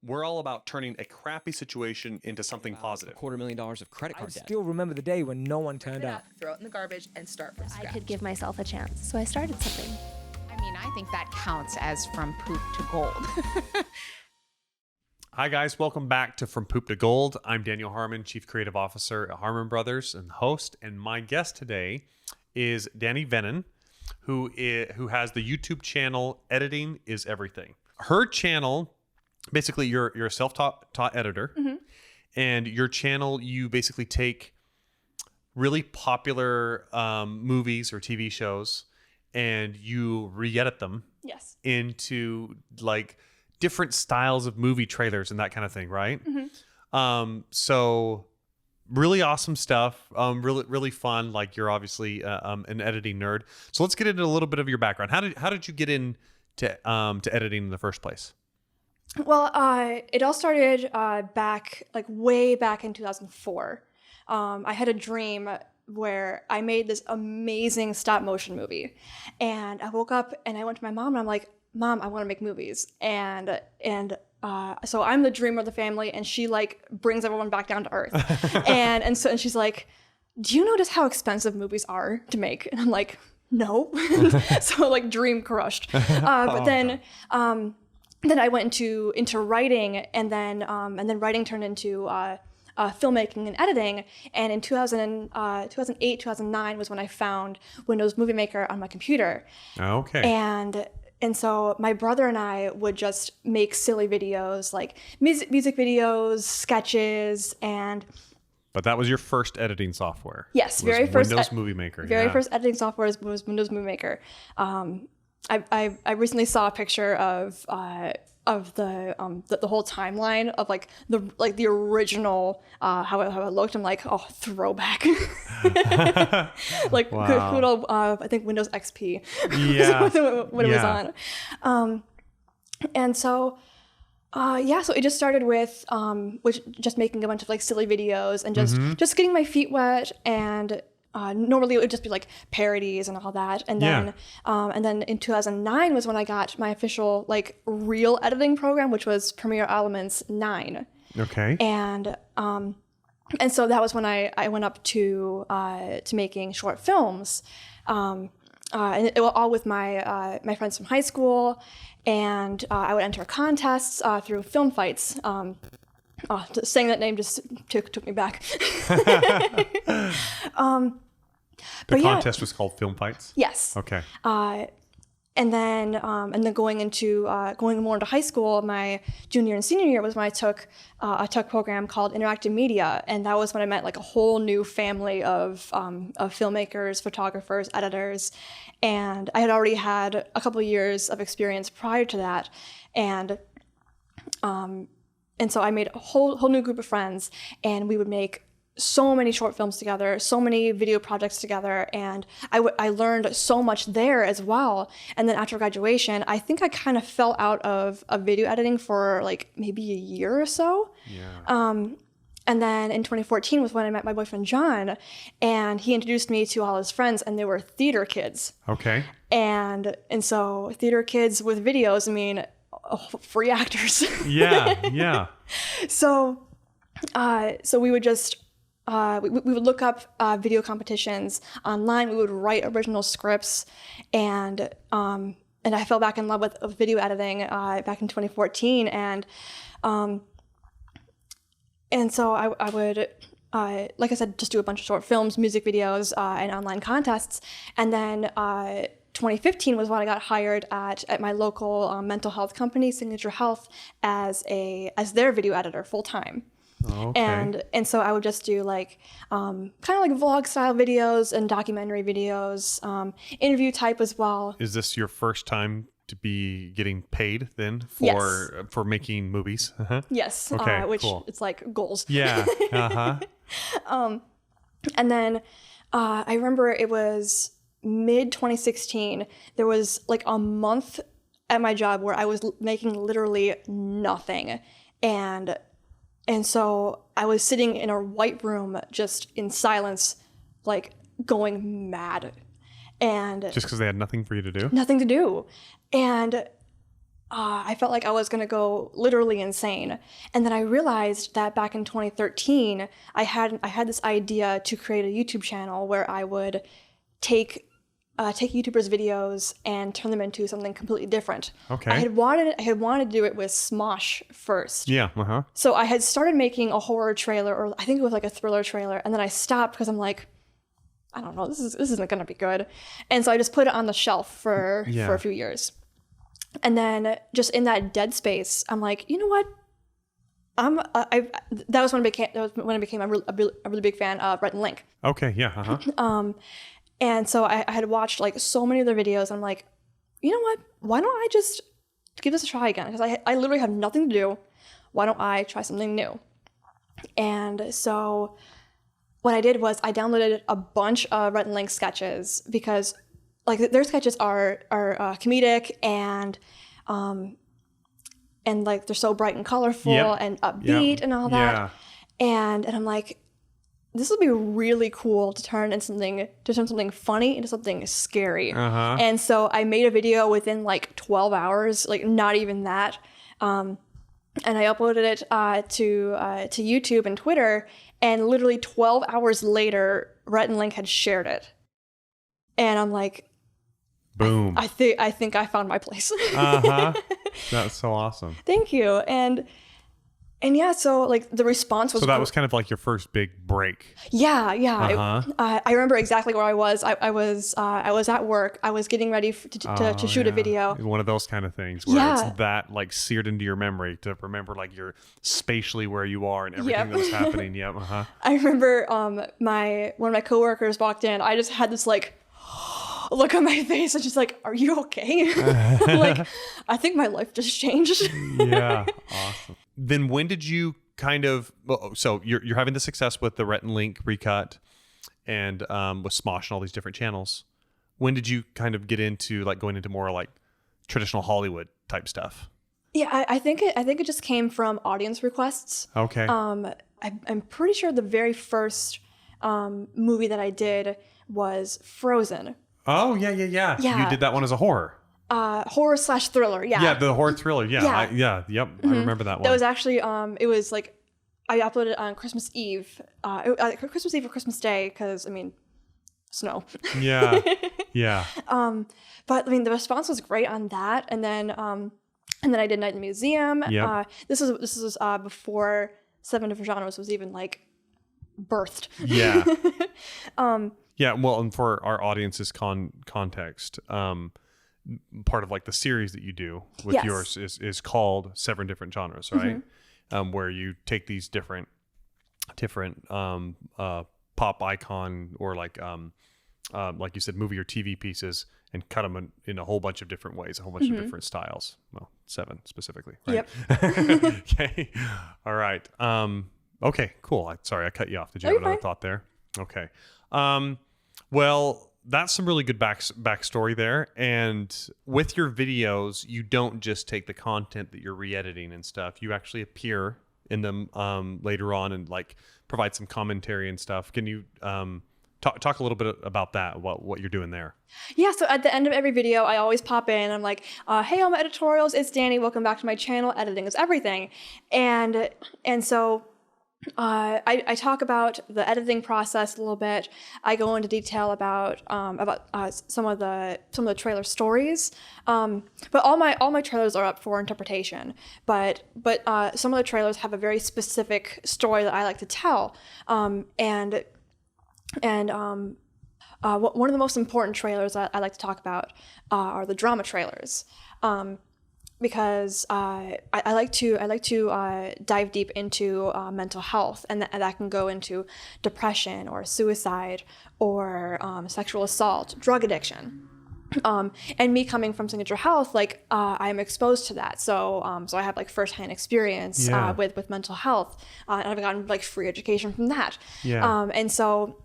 We're all about turning a crappy situation into something positive. $250,000 of credit card debt. Still remember the day when no one turned up. Throw it in the garbage and start from scratch. I could give myself a chance, so I started something. I mean, I think that counts as from poop to gold. Hi guys, welcome back to From Poop to Gold. I'm Daniel Harmon, Chief Creative Officer at Harmon Brothers and host. And my guest today is Dani Venen, who has the YouTube channel Editing is Everything. Her channel, basically you're a self-taught editor, and your channel, you basically take really popular movies or TV shows and you re-edit them into like different styles of movie trailers and that kind of thing, right? So really awesome stuff. Really fun. Like, you're obviously an editing nerd. So let's get into a little bit of your background. How did you get into to editing in the first place? Well, it all started way back in 2004. I had a dream where I made this amazing stop motion movie, and I woke up and I went to my mom and I'm like, Mom, I want to make movies. And so I'm the dreamer of the family, and she like brings everyone back down to earth. and she's like, do you notice how expensive movies are to make? And I'm like, no. So like dream crushed. But then I went into writing, and then writing turned into filmmaking and editing. And in 2008, 2009 was when I found Windows Movie Maker on my computer. Okay. And so my brother and I would just make silly videos, like music videos, sketches, and... But that was your first editing software. Yes, very first Windows Movie Maker. Very first editing software was Windows Movie Maker. I recently saw a picture of the whole timeline of like the original how it looked. I'm like, oh, throwback. Like, wow. good old, I think Windows XP. Yeah. when it was on. And so so it just started with just making a bunch of like silly videos and just getting my feet wet, and normally it would just be like parodies and all that. And then in 2009 was when I got my official like real editing program, which was Premiere Elements 9. Okay. And so that was when I went up to making short films. And it was all with my friends from high school, and I would enter contests through Film Fights. Saying that name just took me back. The contest was called Film Fights? Yes. Okay. And then going more into high school, my junior and senior year was when I took a program called Interactive Media, and that was when I met like a whole new family of filmmakers, photographers, editors, and I had already had a couple of years of experience prior to that, and so I made a whole new group of friends, and we would make so many short films together, so many video projects together, and I learned so much there as well. And then after graduation, I think I kind of fell out of video editing for like maybe a year or so. Yeah. And then in 2014 was when I met my boyfriend John, and he introduced me to all his friends, and they were theater kids. Okay. And so theater kids with videos, I mean, free actors. Yeah. So we would just we would look up video competitions online. We would write original scripts, and I fell back in love with video editing back in 2014, and so I would like I said, just do a bunch of short films, music videos, and online contests, and then 2015 was when I got hired at my local mental health company, Signature Health, as their video editor full time. Okay. And so I would just do like kind of like vlog style videos and documentary videos, interview type as well. Is this your first time to be getting paid then for making movies? Yes. Okay, which cool. it's like goals. Yeah. And then I remember it was mid 2016. There was like a month at my job where I was making literally nothing, and so I was sitting in a white room just in silence, like going mad. And just because they had nothing for you to do? Nothing to do. And I felt like I was going to go literally insane. And then I realized that back in 2013, I had this idea to create a YouTube channel where I would take YouTubers' videos and turn them into something completely different. Okay. I had wanted to do it with Smosh first. Yeah. So I had started making a horror trailer, or I think it was like a thriller trailer, and then I stopped because I'm like, I don't know, this isn't going to be good. And so I just put it on the shelf for a few years. And then just in that dead space, I'm like, you know what? That was when I became a really big fan of Rhett and Link. Okay. Yeah. And so I had watched like so many of their videos. And I'm like, you know what? Why don't I just give this a try again? Because I literally have nothing to do. Why don't I try something new? And so what I did was I downloaded a bunch of Rhett and Link sketches because like their sketches are comedic and like they're so bright and colorful and upbeat and all that. And I'm like, this would be really cool to turn something funny into something scary. And so I made a video within like 12 hours, like not even that. And I uploaded it to YouTube and Twitter, and literally 12 hours later, Rhett and Link had shared it. And I'm like, boom. I think I found my place. That's so awesome. Thank you. And yeah, so like the response was. So that was kind of like your first big break. Yeah. I remember exactly where I was. I was at work. I was getting ready to shoot a video. One of those kind of things where it's that like seared into your memory to remember like you're spatially where you are and everything that was happening. I remember one of my coworkers walked in. I just had this like look on my face and she's like, "Are you okay?" Like, I think my life just changed. Yeah, awesome. Then when did you kind of, so you're having the success with the Rhett and Link recut and with Smosh and all these different channels. When did you kind of get into like going into more like traditional Hollywood type stuff? Yeah, I think it just came from audience requests. Okay. I'm pretty sure the very first movie that I did was Frozen. Oh, yeah. You did that one as a horror. Horror/thriller, yeah. Yeah, the horror thriller, yeah. I remember that one. That was actually, it was like, I uploaded it on Christmas Eve. Christmas Eve or Christmas Day, because, I mean, snow. Yeah. But, I mean, the response was great on that. And then I did Night in the Museum. Yep. This was before 7 Different Genres was even, like, birthed. Yeah. Yeah, well, and for our audience's context, part of like the series that you do with yours is called 7 Different Genres, right? Where you take these different pop icon or like you said, movie or TV pieces and cut them in a whole bunch of different ways, a whole bunch of different styles. Well, 7 specifically, right? Yep. Okay. All right. Okay, cool. Sorry, I cut you off. Did you have another thought there? Okay. Well, that's some really good backstory there. And with your videos, you don't just take the content that you're re-editing and stuff. You actually appear in them later on and like provide some commentary and stuff. Can you talk a little bit about that, what you're doing there? Yeah, so at the end of every video, I always pop in. I'm like, hey, all my editorials, it's Dani. Welcome back to my channel. Editing is everything. And so I talk about the editing process a little bit. I go into detail about some of the trailer stories. But all my trailers are up for interpretation. But some of the trailers have a very specific story that I like to tell. One of the most important trailers that I like to talk about are the drama trailers. Because I like to dive deep into mental health, and that can go into depression or suicide or sexual assault, drug addiction. And me coming from Signature Health, like I'm exposed to that, so I have like firsthand experience with mental health, and I've gotten like free education from that. And so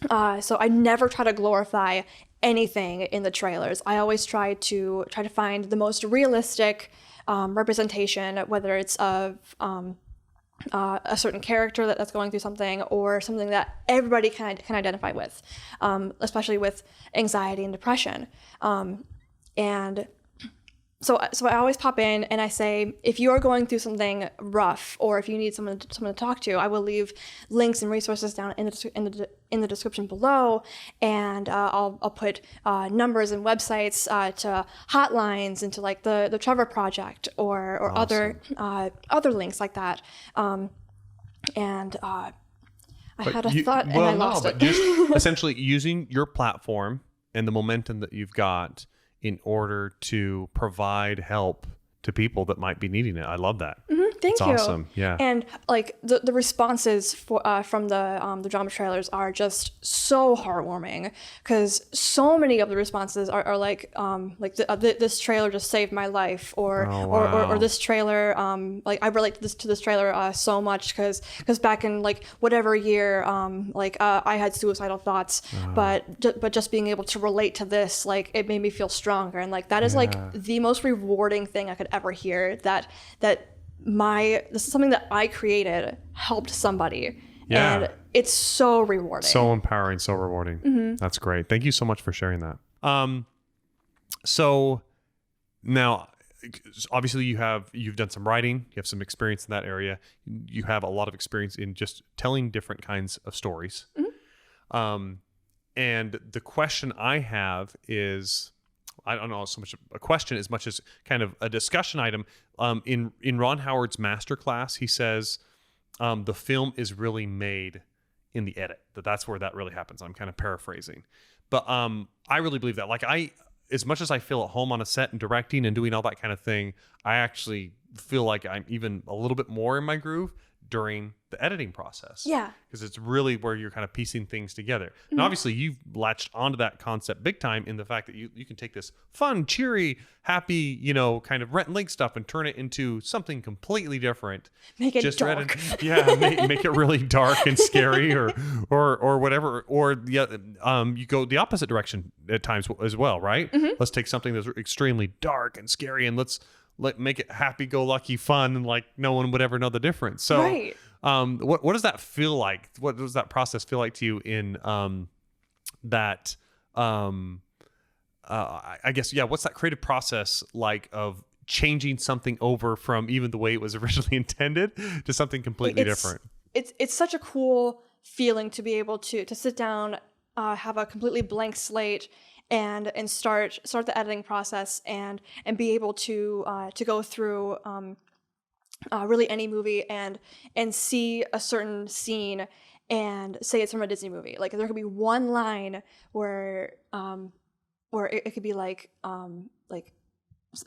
I never try to glorify anything in the trailers. I always try to find the most realistic representation, whether it's of a certain character that's going through something or something that everybody can identify with, especially with anxiety and depression. And so I always pop in and I say, if you are going through something rough, or if you need someone to talk to, I will leave links and resources down in the description below, and I'll put numbers and websites to hotlines, and to like the Trevor Project, or Awesome. other links like that. I had a thought and well, I lost no, it. but just essentially using your platform and the momentum that you've got in order to provide help to people that might be needing it. I love that. Thank It's you. awesome. Yeah. And like the responses from the drama trailers are just so heartwarming, because so many of the responses are like this trailer just saved my life, or Oh, wow. or this trailer like I relate to this trailer so much because back in like whatever year I had suicidal thoughts, but just being able to relate to this, like, it made me feel stronger, and like that is like the most rewarding thing I could ever hear, that this is something that I created helped somebody. Yeah. And it's so rewarding. So empowering, so rewarding. That's great. Thank you so much for sharing that. So now, obviously you've done some writing, you have some experience in that area. You have a lot of experience in just telling different kinds of stories. And the question I have is, I don't know so much a question as much as kind of a discussion item. In Ron Howard's masterclass, he says the film is really made in the edit. That's where that really happens. I'm kind of paraphrasing, but I really believe that. Like, as much as I feel at home on a set and directing and doing all that kind of thing, I actually feel like I'm even a little bit more in my groove during the editing process. Yeah. Because it's really where you're kind of piecing things together. And obviously you've latched onto that concept big time in the fact that you can take this fun, cheery, happy, kind of Rhett and Link stuff and turn it into something completely different. Make it Just dark. make it really dark and scary, or whatever. Or you go the opposite direction at times as well, right? Let's take something that's extremely dark and scary, and let's make it happy-go-lucky fun, and like no one would ever know the difference. So Right. What does that feel like? What does that process feel like to you in that I guess, what's that creative process like of changing something over from even the way it was originally intended to something completely different? It's such a cool feeling to be able to sit down, have a completely blank slate, and start the editing process, and be able to go through really any movie and see a certain scene and say it's from a Disney movie. Like, there could be one line where it could be like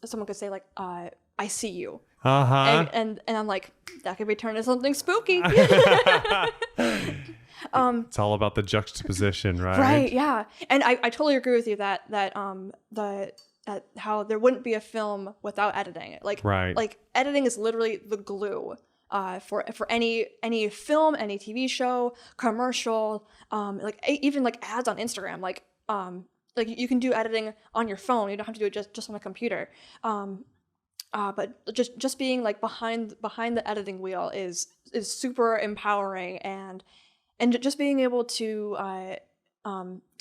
someone could say like I see you. And I'm like, that could be turned into something spooky. It's all about the juxtaposition, right? Right, yeah. And I totally agree with you that how there wouldn't be a film without editing. Right. Like, editing is literally the glue for any film, any TV show, commercial, even like ads on Instagram. Like you can do editing on your phone. You don't have to do it just on a computer. But just being like behind the editing wheel is super empowering, and just being able to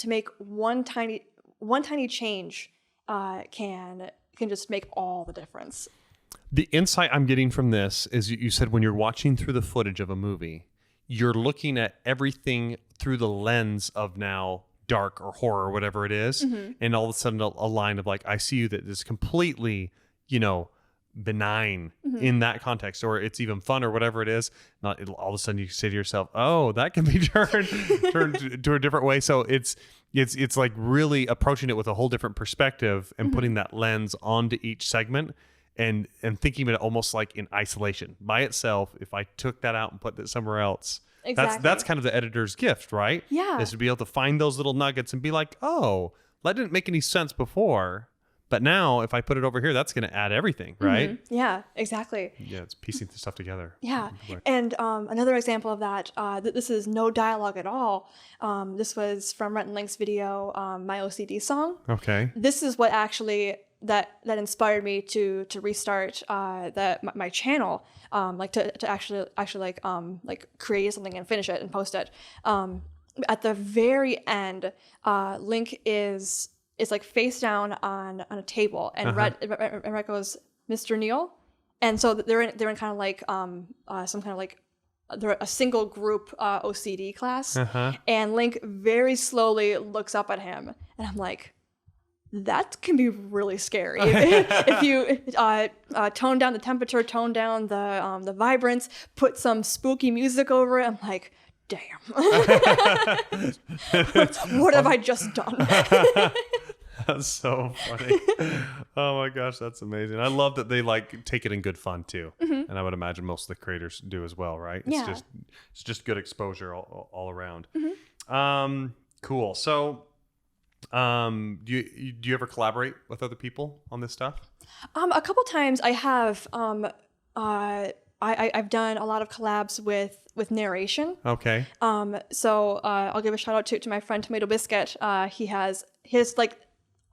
make one tiny change can just make all the difference. The insight I'm getting from this is you said when you're watching through the footage of a movie, you're looking at everything through the lens of now dark or horror or whatever it is, and all of a sudden a line of like, I see you that is completely, benign in that context, or it's even fun or whatever it is. All of a sudden you say to yourself, oh, that can be turned to a different way. So it's like really approaching it with a whole different perspective and putting that lens onto each segment and thinking of it almost like in isolation by itself. If I took that out and put that somewhere else, Exactly. that's kind of the editor's gift, right? Yeah. Is to be able to find those little nuggets and be like, oh, that didn't make any sense before, but now if I put it over here, that's going to add everything, right? Yeah, exactly. Yeah, it's piecing the stuff together. Yeah. And another example of that, this is no dialogue at all. This was from Rhett and Link's video, My OCD Song. Okay. This is what actually that inspired me to restart my channel, to actually create something and finish it and post it. At the very end, Link is is like face down on a table, and Rhett goes, "Mr. Neal," and so they're in kind of like some kind of like they're a single group OCD class, and Link very slowly looks up at him, and I'm like, that can be really scary if you tone down the temperature, tone down the vibrance, put some spooky music over it. I'm like, damn, what have I just done? That's so funny. Oh my gosh, that's amazing. I love that they like take it in good fun too, and I would imagine most of the creators do as well, right? It's just good exposure all around. Cool. So, do you ever collaborate with other people on this stuff? A couple times I have. I've done a lot of collabs with narration. Okay. So I'll give a shout out to my friend Tomato Biscuit. He has his like.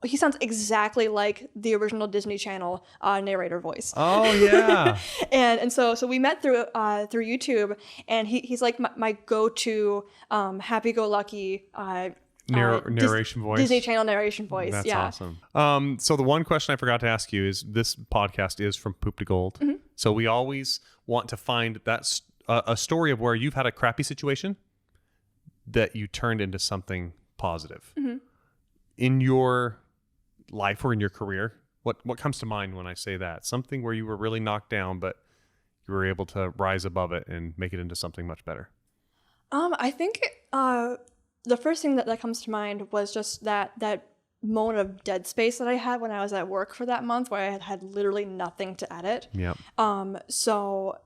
He sounds exactly like the original Disney Channel narrator voice. Oh yeah. and so we met through YouTube, and he's like my go-to happy-go-lucky narration voice. Disney Channel narration voice. That's yeah. awesome. So the one question I forgot to ask you is, this podcast is From Poop to Gold. So we always want to find that a story of where you've had a crappy situation that you turned into something positive. In your life or in your career, what comes to mind when I say that? Something where you were really knocked down, but you were able to rise above it and make it into something much better. I think the first thing that comes to mind was just that moment of dead space that I had when I was at work for that month, where I had literally nothing to edit. Yeah. So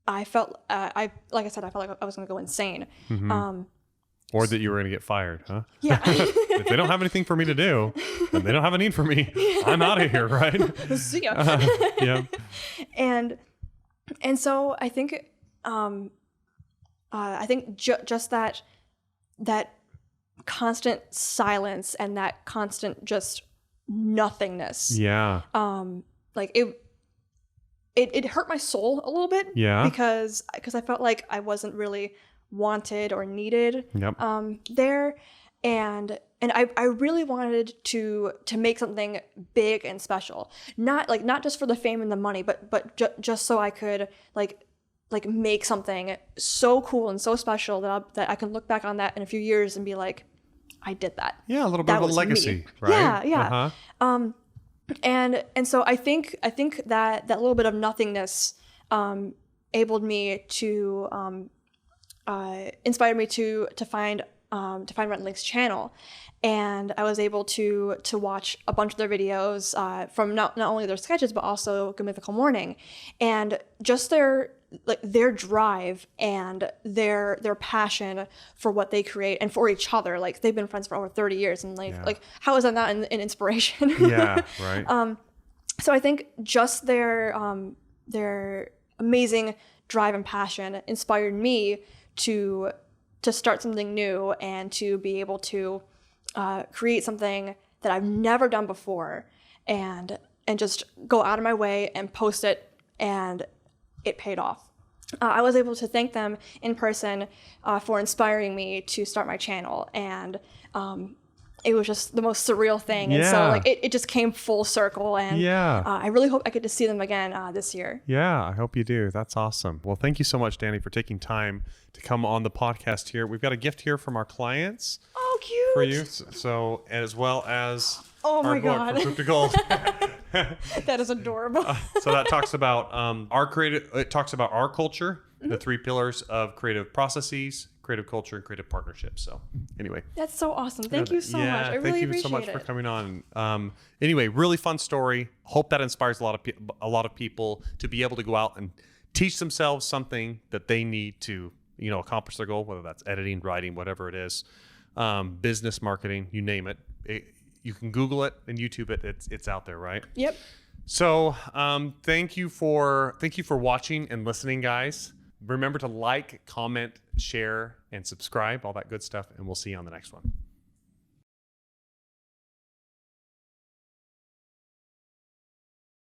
I felt like I said, I felt like I was going to go insane. Or that you were going to get fired, huh? Yeah. If they don't have anything for me to do, then they don't have a need for me. I'm out of here, right? See ya. Yeah. And so I think just that constant silence and that constant just nothingness. Yeah. Like it hurt my soul a little bit. Yeah. Because I felt like I wasn't really wanted or needed there, and I really wanted to make something big and special, not just for the fame and the money, but just so I could like make something so cool and so special that I can look back on that in a few years and be like, I did that. Yeah, a little bit of a legacy, right? Yeah. And so I think that little bit of nothingness enabled me to inspired me to find Rhett and Link's channel, and I was able to watch a bunch of their videos from not only their sketches but also Good Mythical Morning, and just their drive and their passion for what they create and for each other. Like, they've been friends for over 30 years, and like how is that not an inspiration? Yeah, right. So I think just their amazing drive and passion inspired me to start something new and to be able to create something that I've never done before, and just go out of my way and post it, and it paid off. I was able to thank them in person for inspiring me to start my channel, and it was just the most surreal thing. And so like it just came full circle, and I really hope I get to see them again this year. Yeah, I hope you do. That's awesome. Well, thank you so much, Dani, for taking time to come on the podcast here. We've got a gift here from our clients. Oh, cute. For you. So, as well as oh my our God. book, From Poop to Gold. That is adorable. So that talks about it talks about our culture, the three pillars of creative processes, creative culture, and creative partnerships. So anyway. That's so awesome. Thank you so much. I really appreciate it. Thank you so much for coming on. Anyway, really fun story. Hope that inspires a lot of people to be able to go out and teach themselves something that they need to, accomplish their goal, whether that's editing, writing, whatever it is, business, marketing, you name it. You can Google it and YouTube it. It's out there, right? Yep. So thank you for watching and listening, guys. Remember to like, comment, share, and subscribe, all that good stuff, and we'll see you on the next one.